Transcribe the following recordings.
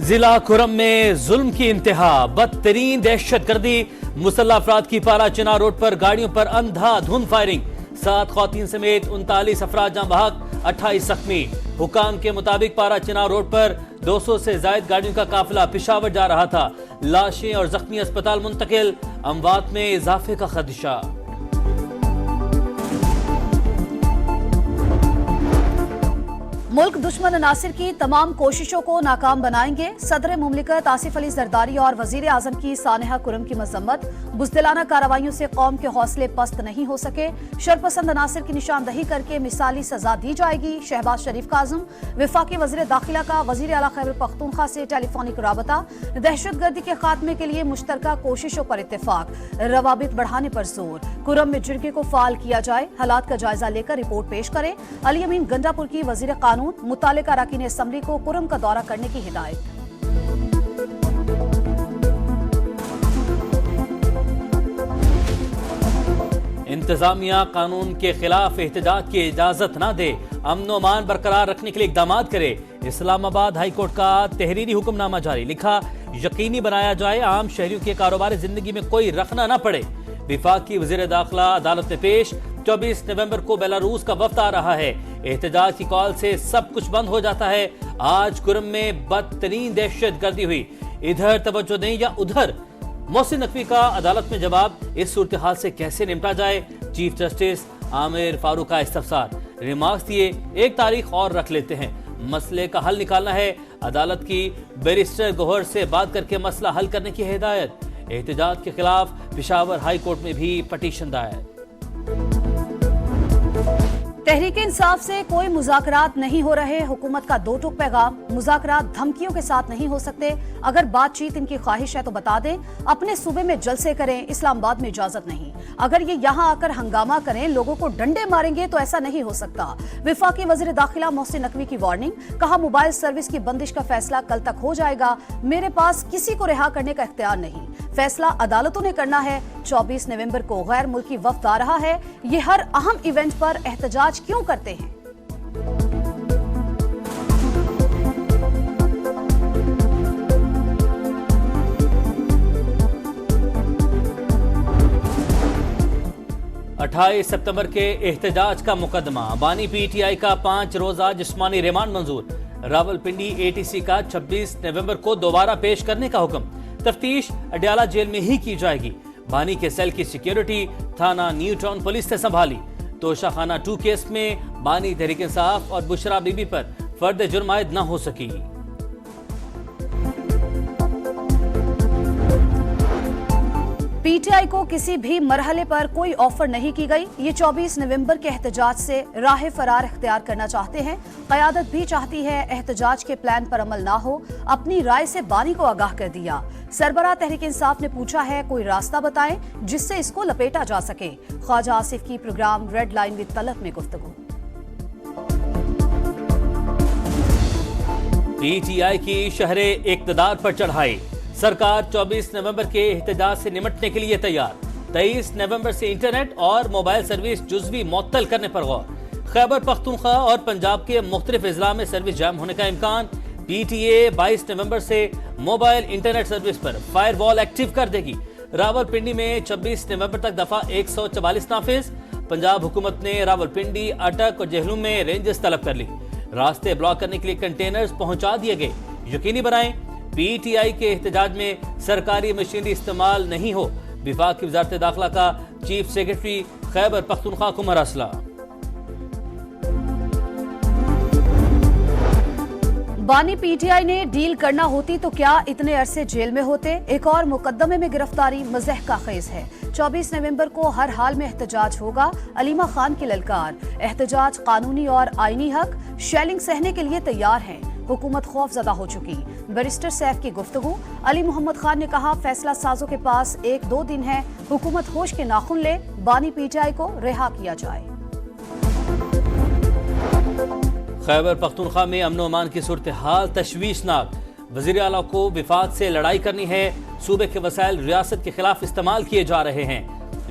ضلع کرم میں ظلم کی انتہا، بدترین دہشت گردی، مسلح افراد کی پارا چنار روڈ پر گاڑیوں پر اندھا دھند فائرنگ، 7 خواتین سمیت 39 افراد جاں بحق، 28 زخمی۔ حکام کے مطابق پارا چنار روڈ پر 200 سے زائد گاڑیوں کا قافلہ پشاور جا رہا تھا، لاشیں اور زخمی اسپتال منتقل، اموات میں اضافے کا خدشہ۔ ملک دشمن عناصر کی تمام کوششوں کو ناکام بنائیں گے، صدر مملکت آصف علی زرداری اور وزیر اعظم کی سانحہ کرم کی مذمت، بزدلانہ کارروائیوں سے قوم کے حوصلے پست نہیں ہو سکے، شرپسند عناصر کی نشاندہی کر کے مثالی سزا دی جائے گی۔ شہباز شریف کا عزم، وفاقی وزیر داخلہ کا وزیر اعلیٰ خیبر پختونخوا سے ٹیلی فونک رابطہ، دہشت گردی کے خاتمے کے لیے مشترکہ کوششوں پر اتفاق، روابط بڑھانے پر زور، کرم میں جرگے کو فعال کیا جائے، حالات کا جائزہ لے کر رپورٹ پیش کرے۔ علی امین گنڈا پور کی وزیر قانون، متعلقہ اراکین اسمبلی کو کرم کا دورہ کرنے کی ہدایت۔ انتظامیہ قانون کے خلاف احتجاج کی اجازت نہ دے، امن و امان برقرار رکھنے کے لیے اقدامات کرے۔ اسلام آباد ہائی کورٹ کا تحریری حکم نامہ جاری، لکھا یقینی بنایا جائے عام شہریوں کے کاروباری زندگی میں کوئی رخنہ نہ پڑے۔ وفاقی وزیر داخلہ عدالت میں پیش، 24 نومبر کو بیلاروس کا وفد آ رہا ہے، احتجاج کی کال سے سب کچھ بند ہو جاتا ہے۔ آج کرم میں بدترین دہشت گردی ہوئی، ادھر توجہ دیں یا ادھر۔ محسن نقوی کا عدالت میں جواب، اس صورتحال سے کیسے نمٹا جائے، چیف جسٹس عامر فاروق کا استفسار۔ ریمارکس دیے، ایک تاریخ اور رکھ لیتے ہیں، مسئلے کا حل نکالنا ہے، عدالت کی بیرسٹر گوہر سے بات کر کے مسئلہ حل کرنے کی ہدایت۔ احتجاج کے خلاف پشاور ہائی کورٹ میں بھی پٹیشن دائر۔ تحریک انصاف سے کوئی مذاکرات نہیں ہو رہے، حکومت کا دو ٹوک پیغام، مذاکرات دھمکیوں کے ساتھ نہیں ہو سکتے، اگر بات چیت ان کی خواہش ہے تو بتا دیں، اپنے صوبے میں جلسے کریں، اسلام آباد میں اجازت نہیں، اگر یہ یہاں آ کر ہنگامہ کریں، لوگوں کو ڈنڈے ماریں گے تو ایسا نہیں ہو سکتا۔ وفاقی وزیر داخلہ محسن نقوی کی وارننگ، کہا موبائل سروس کی بندش کا فیصلہ کل تک ہو جائے گا، میرے پاس کسی کو رہا کرنے کا اختیار نہیں، فیصلہ عدالتوں نے کرنا ہے۔ 24 نومبر کو غیر ملکی وفد آ رہا ہے، یہ ہر اہم ایونٹ پر احتجاج کیوں کرتے ہیں؟ 28 ستمبر کے احتجاج کا مقدمہ، بانی پی ٹی آئی کا 5 روزہ جسمانی ریمانڈ منظور، راولپنڈی اے ٹی سی کا 26 نومبر کو دوبارہ پیش کرنے کا حکم، تفتیش اڈیالہ جیل میں ہی کی جائے گی، بانی کے سیل کی سیکیورٹی تھانہ نیو ٹاؤن پولیس نے سنبھالی۔ توشہ خانہ 2 کیس میں بانی تحریک انصاف اور بشرا بی بی پر فرد جرم عائد نہ ہو سکی۔ پی ٹی آئی کو کسی بھی مرحلے پر کوئی آفر نہیں کی گئی، یہ 24 نومبر کے احتجاج سے راہ فرار اختیار کرنا چاہتے ہیں، قیادت بھی چاہتی ہے احتجاج کے پلان پر عمل نہ ہو، اپنی رائے سے بانی کو آگاہ کر دیا۔ سربراہ تحریک انصاف نے پوچھا ہے کوئی راستہ بتائیں جس سے اس کو لپیٹا جا سکے۔ خواجہ آصف کی پروگرام ریڈ لائن وتھ طلب میں گفتگو۔ پی ٹی آئی کی شہر اقتدار پر چڑھائی، سرکار 24 نومبر کے احتجاج سے نمٹنے کے لیے تیار، 23 نومبر سے انٹرنیٹ اور موبائل سروس جزوی معطل کرنے پر غور، خیبر پختونخوا اور پنجاب کے مختلف اضلاع میں سروس جام ہونے کا امکان، پی ٹی اے 22 نومبر سے موبائل انٹرنیٹ سروس پر فائر وال ایکٹیو کر دے گی، راولپنڈی میں 26 نومبر تک دفعہ 144 نافذ، پنجاب حکومت نے راولپنڈی، اٹک اور جہلم میں رینجز طلب کر لی، راستے بلاک کرنے کے لیے کنٹینرز پہنچا دیے گئے، یقینی بنائیں پی ٹی آئی کے احتجاج میں سرکاری مشینری استعمال نہیں ہو، وفاق کی وزارت داخلہ کا چیف سیکرٹری خیبر پختونخوا کو مراسلہ۔ بانی پی ٹی آئی نے ڈیل کرنا ہوتی تو کیا اتنے عرصے جیل میں ہوتے؟ ایک اور مقدمے میں گرفتاری مزاح کا خیز ہے۔ 24 نومبر کو ہر حال میں احتجاج ہوگا، علیمہ خان کی للکار، احتجاج قانونی اور آئینی حق، شیلنگ سہنے کے لیے تیار ہیں، حکومت خوف زدہ ہو چکی، بیرسٹر سیف کی گفتگو، علی محمد خان نے کہا فیصلہ سازوں کے پاس 1-2 دن ہے، حکومت ہوش کے ناخن لے، بانی پی ٹی آئی کو رہا کیا جائے۔ خیبر پختونخوا میں امن و امان کی صورتحال تشویشناک، وزیر اعلیٰ کو وفاق سے لڑائی کرنی ہے، صوبے کے وسائل ریاست کے خلاف استعمال کیے جا رہے ہیں،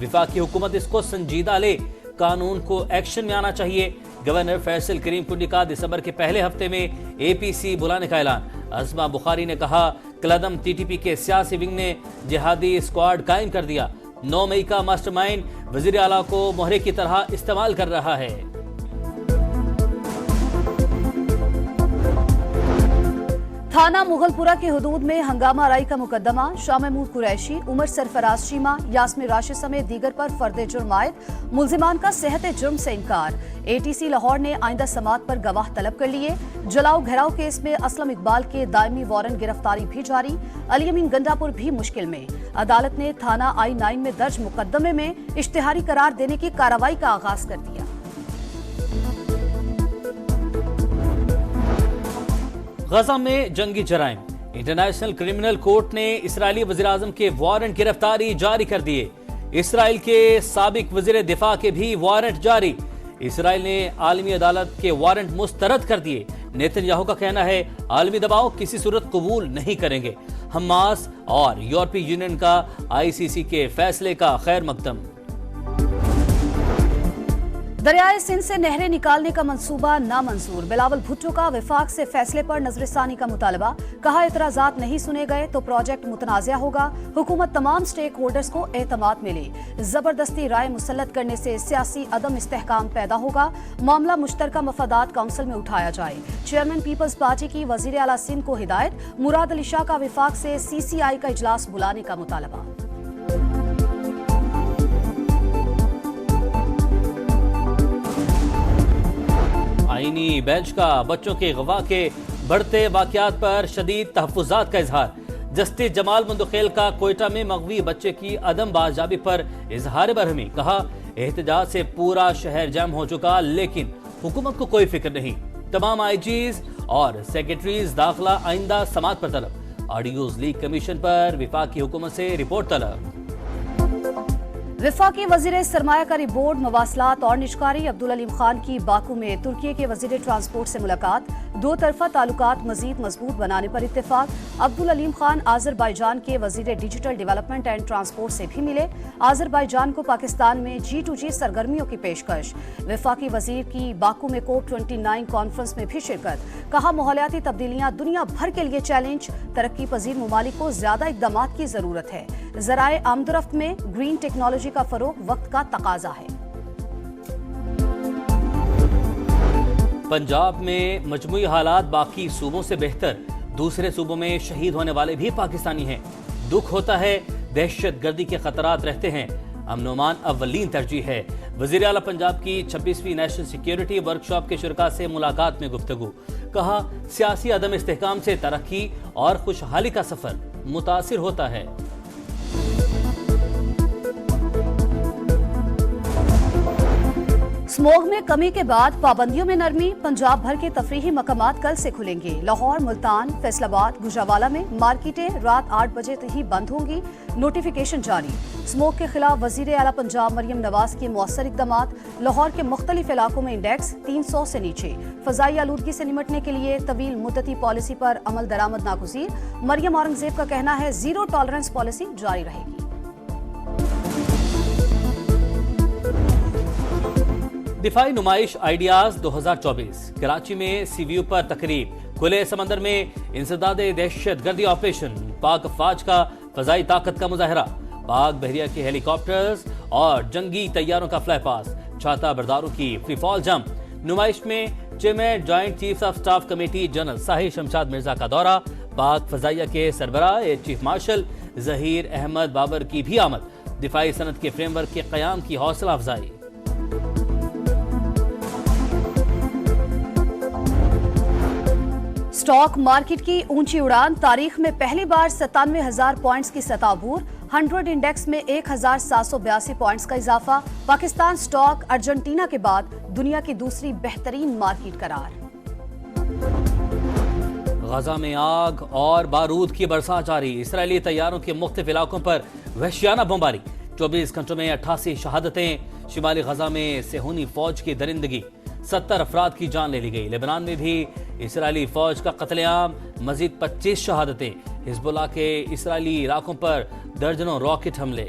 وفاق کی حکومت اس کو سنجیدہ لے، قانون کو ایکشن میں آنا چاہیے، گورنر فیصل کریم کنڈی کا دسمبر کے پہلے ہفتے میں APC بلانے کا اعلان۔ عظما بخاری نے کہا کالعدم TTP کے سیاسی ونگ نے جہادی اسکواڈ قائم کر دیا۔ 9 مئی کا ماسٹر مائنڈ وزیر اعلیٰ کو مہرے کی طرح استعمال کر رہا ہے۔ تھانہ مغل پورہ کی حدود میں ہنگامہ آرائی کا مقدمہ، شاہ محمود قریشی، عمر سرفراز چیمہ، یاسمین راشد سمیت دیگر پر فرد جرم عائد، ملزمان کا صحت جرم سے انکار۔ ATC لاہور نے آئندہ سماعت پر گواہ طلب کر لیے۔ جلاؤ گھیراؤ کیس میں اسلم اقبال کے دائمی وارنٹ گرفتاری بھی جاری، علی امین گنڈا پور بھی مشکل میں۔ عدالت نے تھانہ I-9 میں درج مقدمے میں اشتہاری قرار دینے کی کارروائی کا آغاز کر دیا۔ غزہ میں جنگی جرائم، انٹرنیشنل کرمنل کورٹ نے اسرائیلی وزیراعظم کے وارنٹ گرفتاری جاری کر دیے۔ اسرائیل کے سابق وزیر دفاع کے بھی وارنٹ جاری۔ اسرائیل نے عالمی عدالت کے وارنٹ مسترد کر دیے۔ نیتن یاہو کا کہنا ہے عالمی دباؤ کسی صورت قبول نہیں کریں گے۔ حماس اور یورپی یونین کا ICC کے فیصلے کا خیر مقدم۔ دریائے سندھ سے نہریں نکالنے کا منصوبہ نامنظور، بلاول بھٹو کا وفاق سے فیصلے پر نظر ثانی کا مطالبہ، کہا اعتراضات نہیں سنے گئے تو پروجیکٹ متنازع ہوگا، حکومت تمام سٹیک ہولڈرز کو اعتماد ملے، زبردستی رائے مسلط کرنے سے سیاسی عدم استحکام پیدا ہوگا، معاملہ مشترکہ مفادات کونسل میں اٹھایا جائے، چیئرمین پیپلز پارٹی کی وزیر اعلیٰ سندھ کو ہدایت، مراد علی شاہ کا وفاق سے CCI کا اجلاس بلانے کا مطالبہ۔ آئینی بینچ کا بچوں کے اغوا کے بڑھتے واقعات پر شدید تحفظات کا اظہار، جسٹس جمال مندوخیل کا کوئٹہ میں مغوی بچے کی عدم بازیابی پر اظہار برہمی، کہا احتجاج سے پورا شہر جام ہو چکا لیکن حکومت کو کوئی فکر نہیں، تمام IGs اور سیکرٹریز داخلہ آئندہ سماعت پر طلب، آڈیوز لیک کمیشن پر وفاقی حکومت سے رپورٹ طلب۔ وفاقی وزیر سرمایہ کاری بورڈ، مواصلات اور نجکاری عبدالعلیم خان کی باکو میں ترکی کے وزیر ٹرانسپورٹ سے ملاقات، دو طرفہ تعلقات مزید مضبوط بنانے پر اتفاق۔ عبدالعلیم خان آذربائیجان کے وزیر ڈیجیٹل ڈیولپمنٹ اینڈ ٹرانسپورٹ سے بھی ملے، آذربائیجان کو پاکستان میں G2G سرگرمیوں کی پیشکش۔ وفاقی وزیر کی باکو میں COP29 کانفرنس میں بھی شرکت، کہا ماحولیاتی تبدیلیاں دنیا بھر کے لیے چیلنج، ترقی پذیر ممالک کو زیادہ اقدامات کی ضرورت ہے، ذرائع آمدورفت میں گرین ٹیکنالوجی کا فروغ وقت کا تقاضا ہے۔ پنجاب میں مجموعی حالات باقی صوبوں سے بہتر، دوسرے صوبوں میں شہید ہونے والے بھی پاکستانی ہیں، دکھ ہوتا ہے، دہشت گردی کے خطرات رہتے ہیں، امن و امان اولین ترجیح ہے۔ وزیر اعلیٰ پنجاب کی 26ویں نیشنل سیکیورٹی ورکشاپ کے شرکاء سے ملاقات میں گفتگو، کہا سیاسی عدم استحکام سے ترقی اور خوشحالی کا سفر متاثر ہوتا ہے۔ سموگ میں کمی کے بعد پابندیوں میں نرمی، پنجاب بھر کے تفریحی مقامات کل سے کھلیں گے، لاہور، ملتان، فیصل آباد، گوجرانوالہ میں مارکیٹیں رات 8 بجے ہی بند ہوں گی، نوٹیفیکیشن جاری۔ سموگ کے خلاف وزیر اعلیٰ پنجاب مریم نواز کے مؤثر اقدامات، لاہور کے مختلف علاقوں میں انڈیکس 300 سے نیچے، فضائی آلودگی سے نمٹنے کے لیے طویل مدتی پالیسی پر عمل درآمد ناگزیر، مریم اورنگزیب کا کہنا ہے زیرو ٹالرنس پالیسی جاری رہے گی۔ دفاعی نمائش آئیڈیاز 2024، کراچی میں CVU پر تقریب، کھلے سمندر میں انسداد دہشت گردی آپریشن، پاک افواج کا فضائی طاقت کا مظاہرہ، پاک بحریہ کے ہیلی کاپٹرز اور جنگی طیاروں کا فلائی پاس، چھاتا برداروں کی فری فال جمپ۔ نمائش میں chairman joint chiefs of staff committee general Sahir Shamshad Mirza کا دورہ، پاک فضائیہ کے سربراہ چیف مارشل ظہیر احمد بابر کی بھی آمد، دفاعی صنعت کے فریم ورک کے قیام کی حوصلہ افزائی۔ سٹاک مارکیٹ کی اونچی اڑان، تاریخ میں پہلی بار 97,000 پوائنٹس کی سطح عبور، 100 انڈیکس میں 1,782 پوائنٹس کا اضافہ، پاکستان سٹاک ارجنٹینا کے بعد دنیا کی دوسری بہترین مارکیٹ قرار۔ غزہ میں آگ اور بارود کی برسات جاری، اسرائیلی طیاروں کے مختلف علاقوں پر وحشیانہ بمباری، 24 گھنٹوں میں 88 شہادتیں، شمالی غزہ میں صہیونی فوج کی درندگی، 70 افراد کی جان لے لی گئی، لبنان میں بھی اسرائیلی فوج کا قتل عام، مزید 25 شہادتیں، حزب اللہ کے اسرائیلی علاقوں پر درجنوں راکٹ حملے۔